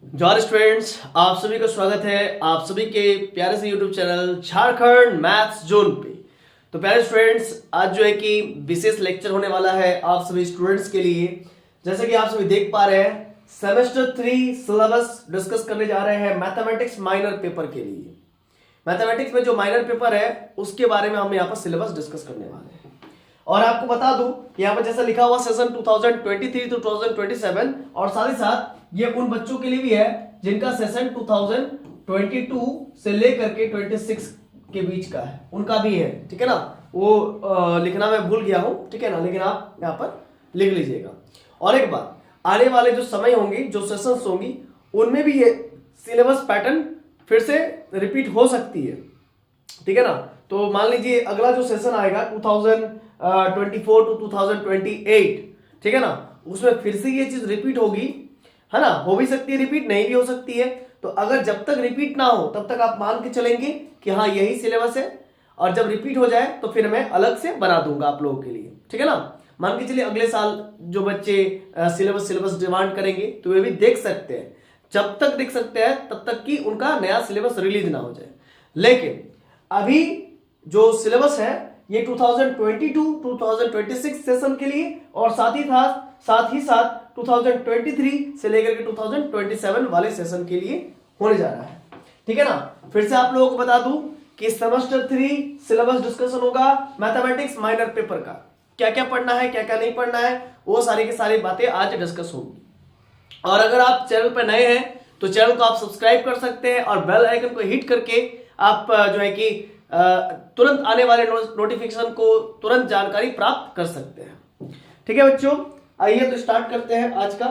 Joy students, आप सभी का स्वागत है आप सभी के प्यारे से YouTube channel Jharkhand maths zone पे। तो प्यारे स्टूडेंट्स, आज जो है कि विशेष लेक्चर होने वाला है आप सभी स्टूडेंट्स के लिए। जैसे कि आप सभी देख पा रहे हैं, सेमेस्टर 3 सिलेबस डिस्कस करने जा रहे हैं मैथमेटिक्स माइनर पेपर के लिए। मैथमेटिक्स में जो माइनर पेपर है उसके बारे में हम यहाँ पर सिलेबस डिस्कस करने वाले हैं। और आपको बता दूं कि यहाँ पर जैसा लिखा हुआ सेशन 2023 to 2027, और साथ ही साथ ये उन बच्चों के लिए भी है जिनका सेशन 2022 से लेकर के 26 के बीच का है, उनका भी है। ठीक है ना, वो लिखना मैं भूल गया हूं, ठीक है ना, लेकिन आप यहाँ पर लिख लीजिएगा। और एक बात, आने वाले जो समय होंगे, जो सेशंस होंगी, उनमें भी ये सिलेबस पैटर्न फिर से रिपीट हो सकती है। ठीक है ना, तो मान लीजिए अगला जो सेशन आएगा 2024 to 2028, ठीक है ना, उसमें फिर से ये चीज रिपीट होगी, है ना। हो भी सकती है रिपीट, नहीं भी हो सकती है। तो अगर जब तक रिपीट ना हो तब तक आप मान के चलेंगे कि हाँ यही सिलेबस है, और जब रिपीट हो जाए तो फिर मैं अलग से बना दूंगा आप लोगों के लिए। ठीक है ना, मान के चलिए अगले साल जो बच्चे सिलेबस डिमांड करेंगे तो वे भी देख सकते हैं, जब तक देख सकते हैं तब तक कि उनका नया सिलेबस रिलीज ना हो जाए। लेकिन अभी जो सिलेबस है ये 2022-2026 सेशन के लिए, और साथ ही साथ 2023 से लेकर के 2027 वाले सेशन के लिए होने जा रहा है। ठीक है ना, फिर से आप लोगों को बता दूं कि सेमेस्टर 3 सिलेबस डिस्कशन होगा मैथमेटिक्स माइनर पेपर का। क्या क्या पढ़ना है, क्या क्या नहीं पढ़ना है, वो सारी की सारी बातें आज डिस्कस होंगी। और अगर आप चैनल पर नए हैं तो चैनल को आप सब्सक्राइब कर सकते हैं और बेल आइकन को हिट करके आप जो है कि तुरंत आने वाले नोटिफिकेशन को तुरंत जानकारी प्राप्त कर सकते हैं। ठीक है बच्चों, आइए तो स्टार्ट करते हैं आज का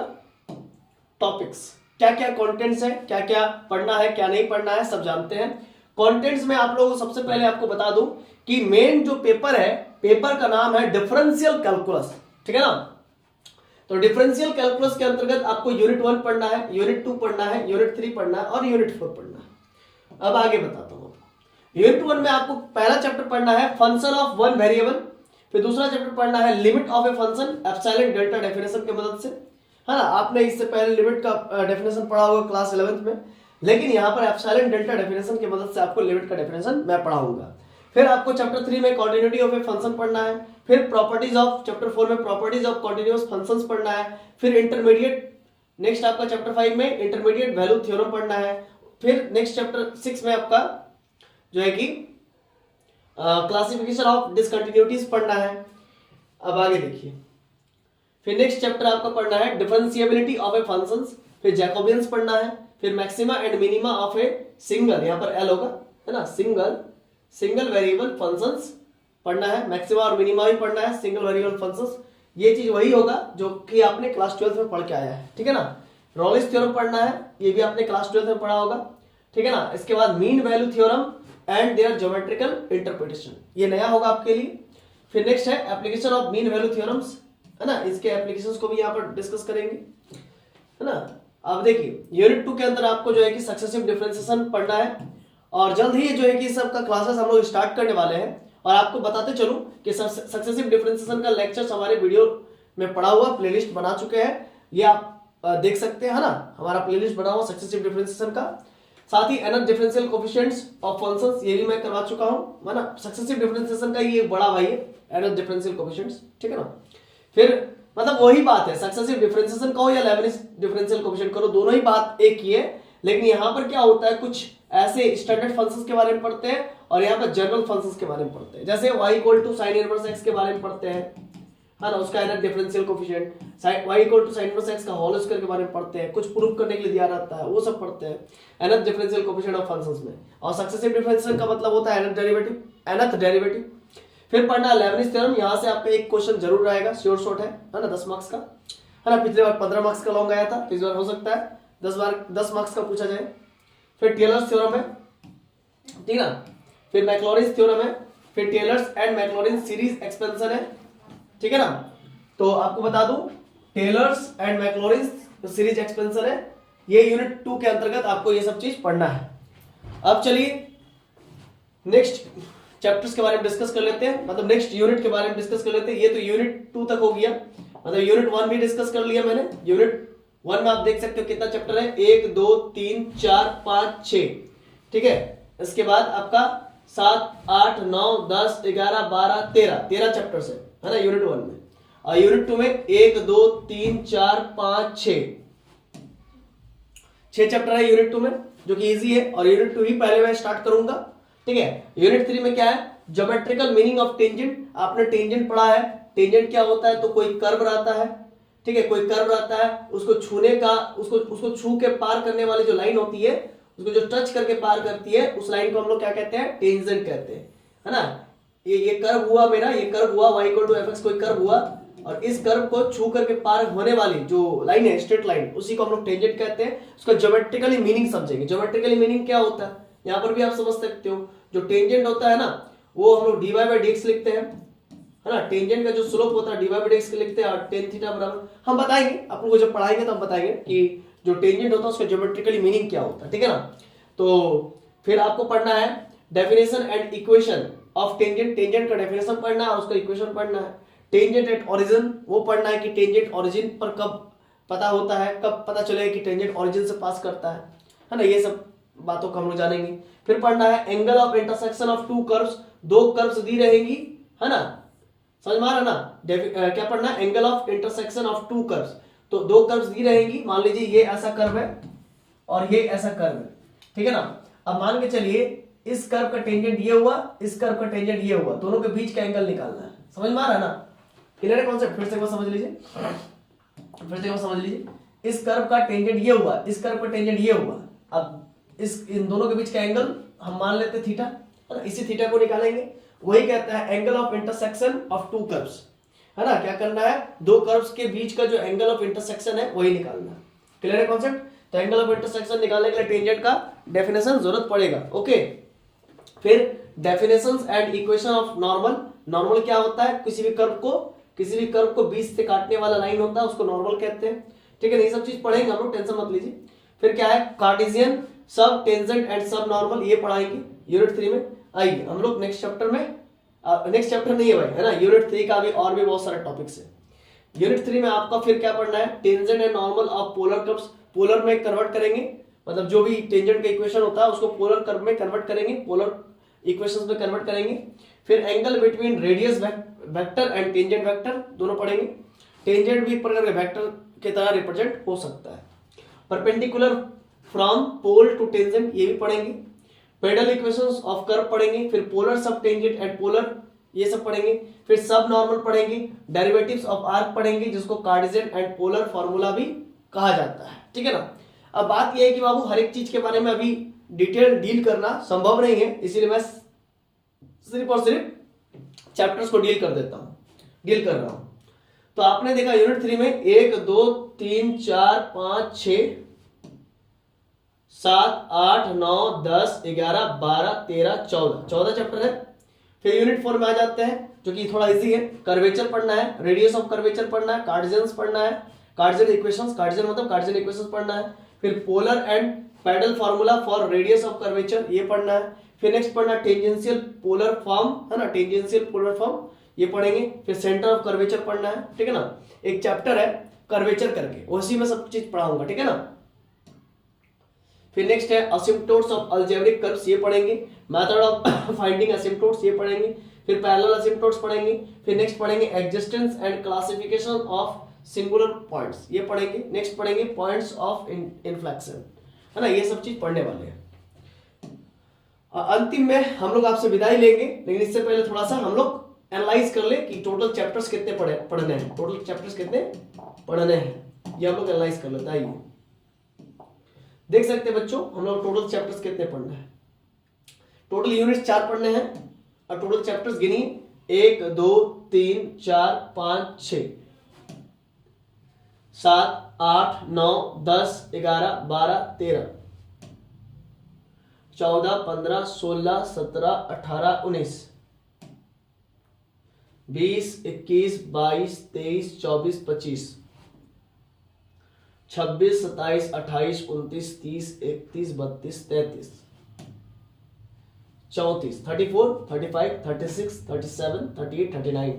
टॉपिक्स। क्या क्या कंटेंट्स है, क्या क्या पढ़ना है, क्या नहीं पढ़ना है, सब जानते हैं। कंटेंट्स में आप लोगों को सबसे पहले आपको बता दूं कि मेन जो पेपर है, पेपर का नाम है डिफरेंशियल कैलकुलस। ठीक है ना, तो डिफरेंशियल कैलकुलस के अंतर्गत आपको यूनिट 1 पढ़ना है, यूनिट 2 पढ़ना है, यूनिट 3 पढ़ना है और यूनिट 4 पढ़ना है। अब आगे बताता हूं। यूनिट 1 में आपको पहला चैप्टर पढ़ना है फंक्शन ऑफ वन वेरिएबल, फिर दूसरा चैप्टर पढ़ना है limit of a function epsilon delta definition की मदद से, है ना। आपने इससे पहले लिमिट का डेफिनेशन पढ़ा होगा क्लास 11th में, लेकिन यहाँ पर एप्सिलॉन डेल्टा डेफिनेशन की मदद से आपको लिमिट का डेफिनेशन मैं पढ़ाऊंगा। फिर आपको चैप्टर 3 में कॉन्टिन्यूटी ऑफ ए फंक्शन पढ़ना है, फिर प्रॉपर्टीज ऑफ चैप्टर 4 में प्रॉपर्टीज ऑफ कॉन्टिन्यूअस फंक्शंस पढ़ना है, फिर इंटरमीडिएट नेक्स्ट आपका चैप्टर 5 में इंटरमीडिएट वैल्यू थ्योरम पढ़ना है, फिर नेक्स्ट चैप्टर 6 में आपका जो है कि क्लासिफिकेशन ऑफ डिसकंटिन्यूटीज पढ़ना है। अब आगे देखिए, फिर नेक्स्ट चैप्टर आपका पढ़ना है डिफरेंशिएबिलिटी ऑफ ए फंक्शंस, फिर जैकोबियंस पढ़ना है, फिर maxima and minima of a single, यहाँ पर एल होगा, है ना, सिंगल वेरिएबल फंक्शंस पढ़ना है, मैक्सिमा और मिनिमा भी पढ़ना है, सिंगल वेरिएबल फंक्शंस। ये चीज वही होगा जो कि आपने क्लास 12 में पढ़ के आया है। ठीक है ना, रॉलिस थ्योरम पढ़ना है, ये भी आपने क्लास 12 में पढ़ा होगा। ठीक है ना, इसके बाद mean value theorem and their geometrical interpretation, ये नया होगा आपके लिए। फिर नेक्स्ट है application of mean value theorems, है ना, इसके एप्लीकेशंस को भी यहाँ पर डिस्कस करेंगे, है ना। अब देखिए यूनिट 2 के अंदर आपको जो है कि सक्सेसिव डिफरेंशिएशन पढ़ना है, और जल्द ही जो है कि सबका क्लासेस हम लोग स्टार्ट करने वाले हैं। और आपको बताते चलूं कि सक्सेसिव डिफरेंशिएशन का लेक्चर्स हमारे वीडियो में पढ़ा हुआ प्लेलिस्ट बना चुके हैं, ये आप देख सकते हैं, है ना, हमारा प्लेलिस्ट बना हुआ सक्सेसिव डिफरेंशिएशन का। साथ ही nth differential coefficients of functions, ये भी मैं करवा चुका हूं, है ना। सक्सेसिव डिफरेंशिएशन का ये बड़ा भाई है nth डिफरेंशियल कोफिशिएंट्स। ठीक है ना, फिर मतलब वही बात है, सक्सेसिव डिफरेंशिएशन कहो या लेबनिज डिफरेंशियल कोफिशिएंट करो, दोनों ही बात एक ही है। लेकिन यहाँ पर क्या होता है, कुछ ऐसे स्टैंडर्ड फंक्शंस के बारे में पढ़ते हैं और यहाँ पर जनरल फंक्शंस के बारे में पढ़ते हैं। जैसे y = sin इनवर्स x के बारे में पढ़ते हैं, है ना, उसका nth differential coefficient, y = sin inverse x का होल स्क्वायर के बारे में पढ़ते हैं, कुछ प्रूव करने के लिए दिया रहता है, वो सब पढ़ते हैं nth differential coefficient of functions में। और सक्सेसिव डिफरेंशिएशन का मतलब होता है nth डेरिवेटिव। फिर पढ़ना लेबनिज थ्योरम, यहां से आपका एक क्वेश्चन जरूर आएगा, श्योर शॉट है ना, 10 मार्क्स का, है ना। पिछले बार 15 मार्क्स का लॉन्ग आया था, इस बार हो सकता है 10 मार्क्स का पूछा जाए। फिर टेलर्स थ्योरम है, ठीक है ना, फिर मैक्लॉरिन्स थ्योरम है, फिर Taylor's and Maclaurin series expansion है। ठीक है ना, तो आपको बता दूं Taylor's and Maclaurin series expansion है, ये यूनिट 2 के अंतर्गत आपको ये सब चीज पढ़ना है। अब चलिए नेक्स्ट चैप्टर्स के बारे में डिस्कस कर लेते हैं, मतलब नेक्स्ट यूनिट के बारे में डिस्कस कर लेते हैं। ये तो यूनिट 2 तक हो गया, मतलब यूनिट 1 भी डिस्कस कर लिया मैंने, यूनिट वन में आप देख सकते हो कितना चैप्टर है, 1 2 3 4 5 6, ठीक है। इसके बाद आपका 7 8 9 10 11 12 13 चैप्टर्स है ना यूनिट 1 में। और यूनिट 2 में 1 2 3 4 5 6 चैप्टर है यूनिट 2 में, जो कि इजी है। और यूनिट 2 ही पहले मैं स्टार्ट करूंगा, ठीक है। यूनिट 3 में क्या है, ज्योमेट्रिकल मीनिंग ऑफ टेंजेंट। आपने टेंजेंट पढ़ा है, टेंजेंट क्या होता है, तो कोई कर्व रहता है, ठीक है, कोई कर्व रहता है, उसको छूने का, उसको छू के पार करने वाली जो लाइन होती है, उसको जो टच करके पार करती है, उस लाइन को हम लोग क्या कहते हैं, टेंजेंट कहते हैं, है ना। ये कर्व हुआ मेरा, ये कर्व हुआ y = fx, कोई कर्व हुआ, और इस कर्व को छू करके पार होने वाली जो लाइन है, स्ट्रेट लाइन, उसी को हम लोग टेंजेंट कहते हैं। उसका ज्योमेट्रिकली मीनिंग समझेंगे। ज्योमेट्रिकली मीनिंग क्या होता है, यहाँ पर भी आप समझ सकते हो। जो टेंजेंट होता है ना, वो हम लोग dy/dx लिखते हैं, है ना। टेंजेंट का जो स्लोप होता है dy/dx लिखते हैं, और tan थीटा बराबर, हम बताएंगे आप लोगों को जब पढ़ाएंगे तो हम बताएंगे कि जो टेंजेंट होता है उसका ज्योमेट्रिकली मीनिंग क्या होता है, ठीक है ना। तो फिर आपको पढ़ना है definition and equation of tangent. Tangent का डेफिनेशन पढ़ना है और उसका इक्वेशन पढ़ना है। टेंजेंट एट ओरिजिन, वो पढ़ना है कि टेंजेंट ओरिजिन पर कब पता होता है, कब पता चलेगा कि टेंजेंट ओरिजिन से पास करता है ना। ये सब बातों को हम लोग जानेंगे। फिर पढ़ना है angle of intersection of to curves, दो कर्व्स दी रहेंगी, है ना, समझ में आ रहा ना। क्या पढ़ना है, angle of intersection of to curves, तो दो कर्व्स दी रहेंगी। मान लीजिए ये ऐसा कर्व है और ये ऐसा कर्व है, ठीक है ना। अब मान के चलिए इस कर्व का टेंजेंट ये हुआ, इस कर्व का टेंजेंट ये हुआ, दोनों के बीच का एंगल निकालना है। समझ में आ रहा है ना, क्लियर है कॉन्सेप्ट। फिर से एक बार समझ लीजिए, फिर से एक बार समझ लीजिए। इस कर्व का टेंजेंट ये हुआ, इस कर्व का टेंजेंट ये हुआ। अब इन दोनों के बीच का एंगल हम मान लेते थीटा, है ना। इसी थीटा को निकालेंगे, वही कहता है angle of intersection of to curves, है ना। क्या करना है, दो कर्व्स के बीच का जो एंगल ऑफ इंटरसेक्शन है वही निकालना है। क्लियर है कॉन्सेप्ट। तो एंगल ऑफ इंटरसेक्शन निकालने के लिए टेंजेंट का डेफिनेशन जरूरत पड़ेगा, ओके। फिर definitions and equation of normal. Normal क्या होता है, किसी भी कर्व को बीच से काटने वाला लाइन होता है, उसको नॉर्मल कहते हैं, ठीक है। ये सब चीज पढ़ेंगे हम लोग, टेंशन मत लीजिए। फिर क्या है, कार्टेशियन, सब टेंजेंट एंड सब नॉर्मल, ये पढ़ाएंगे यूनिट 3 में। आइए हम लोग नेक्स्ट चैप्टर में, नेक्स्ट चैप्टर नहीं है भाई, है ना, यूनिट 3 का भी और भी बहुत सारे टॉपिक्स है। यूनिट 3 में आपका फिर क्या पढ़ना है, tangent and normal of polar curves. Polar में कन्वर्ट करेंगे, मतलब जो भी टेंजेंट का इक्वेशन होता है उसको पोलर कर्व में कन्वर्ट करेंगे, पोलर इक्वेशंस में कन्वर्ट करेंगे। फिर angle between radius vector and tangent vector, दोनों पढ़ेंगे। टेंजेंट भी एक प्रकार के वेक्टर की तरह रिप्रेजेंट हो सकता है। Perpendicular from pole to tangent, ये भी पढ़ेंगे। पेडल इक्वेशंस ऑफ कर्व पढ़ेंगे। फिर पोलर सब टेंजेंट एंड पोलर, ये सब पढ़ेंगे। फिर सब नॉर्मल पढ़ेंगे। डेरिवेटिव्स ऑफ आर्क पढ़ेंगे, जिसको कार्टेशियन एंड पोलर फॉर्मूला भी कहा जाता है, ठीक है ना। अब बात यह है कि बाबू हर एक चीज के बारे में अभी डिटेल डील करना संभव नहीं है, इसीलिए मैं सिर्फ और सिर्फ चैप्टर्स को डील कर रहा हूं। तो आपने देखा यूनिट 3 में 1 2 3 4 5 6 7 8 9 10 11 12 13 14 चैप्टर है। फिर यूनिट 4 में आ जाते हैं, जो कि थोड़ा इजी है। कर्वेचर पढ़ना है, रेडियस ऑफ कर्वेचर पढ़ना है, कार्टेशियंस पढ़ना है, कार्टेशियन इक्वेशंस, कार्टेशियन मतलब कार्टेशियन इक्वेशंस पढ़ना है। फिर polar and pedal formula for radius of curvature, ये पढ़ना है। फिर नेक्स्ट पढ़ना टेंजेंशियल पोलर फॉर्म, है ना, टेंजेंशियल पोलर फॉर्म, ये पढ़ेंगे। फिर सेंटर ऑफ कर्वेचर पढ़ना है, ठीक है ना। एक चैप्टर है कर्वेचर करके, उसी में सब चीज पढ़ाऊंगा, ठीक है ना। फिर नेक्स्ट है असिम्पटोट्स ऑफ अलजेब्रिक कर्व्स, ये पढ़ेंगे। मेथड ऑफ फाइंडिंग असिम्पटोट्स, ये पढ़ेंगे। फिर पैरेलल असिम्पटोट्स पढ़ेंगे। फिर नेक्स्ट पढ़ेंगे existence and classification of singular points, ये पढ़ेंगे। नेक्स्ट पढ़ेंगे पॉइंट्स ऑफ इन्फ्लेक्शन, है ना, ये सब चीज पढ़ने वाले हैं। अंतिम में हम लोग आपसे विदाई लेंगे, लेकिन इससे पहले थोड़ा सा हम लोग एनालाइज कर ले कि टोटल चैप्टर्स कितने पढ़ने हैं, टोटल चैप्टर्स कितने पढ़ने हैं, ये हम लोग एनालाइज कर लेते हैं। देख सकते हैं बच्चों, हम लोग टोटल चैप्टर्स कितने पढ़ने हैं। टोटल यूनिट 4 पढ़ने हैं, और टोटल चैप्टर्स गिनिए 1 2 3 4 5 6 7 8 9 10 11 12 13 14 15 16 17 18 19 20 21 22 23 24 25 26 27 28 29 30 31 32 33 34 34 35 36 37 38 39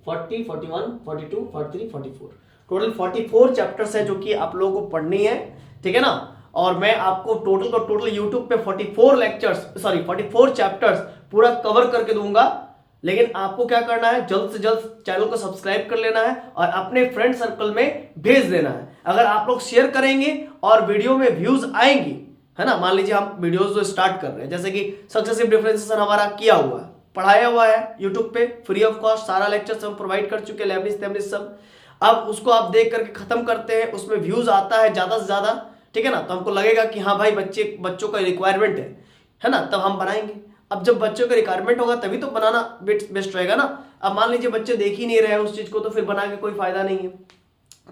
40, 41, 42, 43, 44 टोटल 44 चैप्टर्स है जो कि आप लोगों को पढ़नी है, ठीक है ना। और मैं आपको टोटल यूट्यूब पे 44 चैप्टर्स पूरा कवर करके दूंगा। लेकिन आपको क्या करना है, जल्द से जल्द चैनल को सब्सक्राइब कर लेना है और अपने फ्रेंड सर्कल में भेज देना है। अगर आप लोग शेयर करेंगे और वीडियो में व्यूज आएंगी, है ना, मान लीजिए हम वीडियोस जो स्टार्ट कर रहे हैं, जैसे कि सक्सेसिव डिफरेंशिएशन हमारा किया हुआ है, पढ़ाया हुआ है यूट्यूब पे फ्री ऑफ कॉस्ट, सारा लेक्चर हम प्रोवाइड कर चुके हैं, लेबनिस सब। अब उसको आप देख करके खत्म करते हैं, उसमें व्यूज आता है ज्यादा से ज्यादा, ठीक है ना, तो हमको लगेगा कि हाँ भाई बच्चों का रिक्वायरमेंट है ना, तब हम बनाएंगे। अब जब बच्चों का रिक्वायरमेंट होगा तभी तो बनाना बेस्ट रहेगा ना। अब मान लीजिए बच्चे देख ही नहीं रहे हैं उस चीज को, तो फिर बना के कोई फायदा नहीं है।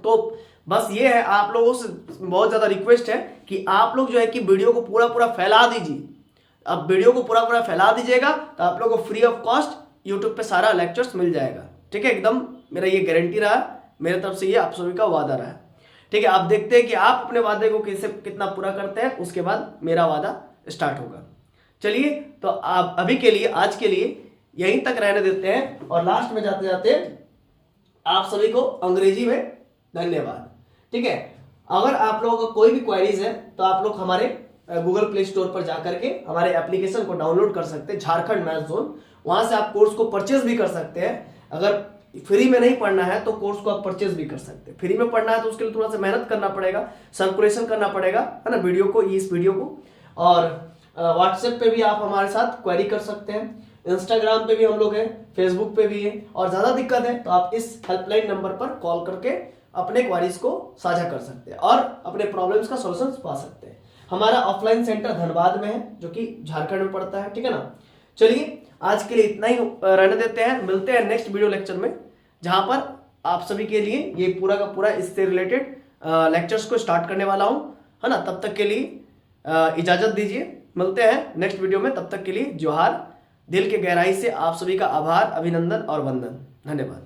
तो बस ये है, आप लोगों से बहुत ज्यादा रिक्वेस्ट है कि आप लोग जो है कि वीडियो को पूरा फैला दीजिए। अब वीडियो को पूरा फैला दीजिएगा तो आप लोगों को फ्री ऑफ कॉस्ट यूट्यूब पे सारा लेक्चर्स मिल जाएगा, ठीक है। एकदम मेरा ये गारंटी रहा, मेरे तरफ से ये आप सभी का वादा रहा, ठीक है। आप देखते हैं कि आप अपने वादे को कितना पूरा करते हैं, उसके बाद मेरा वादा स्टार्ट होगा। चलिए, तो आप अभी के लिए, आज के लिए यहीं तक रहने देते हैं और लास्ट में जाते जाते आप सभी को अंग्रेजी में धन्यवाद, ठीक है। अगर आप लोगों का कोई भी क्वेरीज है तो आप लोग हमारे गूगल प्ले स्टोर पर जाकर के हमारे एप्लीकेशन को डाउनलोड कर सकते हैं, झारखंड मैथ जोन। वहां से आप कोर्स को परचेज भी कर सकते हैं। अगर फ्री में नहीं पढ़ना है तो कोर्स को आप परचेज भी कर सकते हैं। फ्री में पढ़ना है तो उसके लिए थोड़ा सा मेहनत करना पड़ेगा, सर्कुलेशन करना पड़ेगा, है ना, इस वीडियो को। और व्हाट्सएप पे भी आप हमारे साथ क्वेरी कर सकते हैं, इंस्टाग्राम पे भी हम लोग हैं, फेसबुक पे भी है। और ज्यादा दिक्कत है तो आप इस हेल्पलाइन नंबर पर कॉल करके अपने क्वेरीज को साझा कर सकते हैं और अपने प्रॉब्लम्स का सॉल्यूशन पा सकते हैं। हमारा ऑफलाइन सेंटर धनबाद में है जो कि झारखंड में पड़ता है, ठीक है ना। चलिए, आज के लिए इतना ही रहने देते हैं, मिलते हैं नेक्स्ट वीडियो लेक्चर में, जहां पर आप सभी के लिए ये पूरा का पूरा इससे रिलेटेड लेक्चर्स को स्टार्ट करने वाला हूं, है ना। तब तक के लिए इजाजत दीजिए, मिलते हैं नेक्स्ट वीडियो में। तब तक के लिए जोहार, दिल के गहराई से आप सभी का आभार, अभिनंदन और वंदन। धन्यवाद।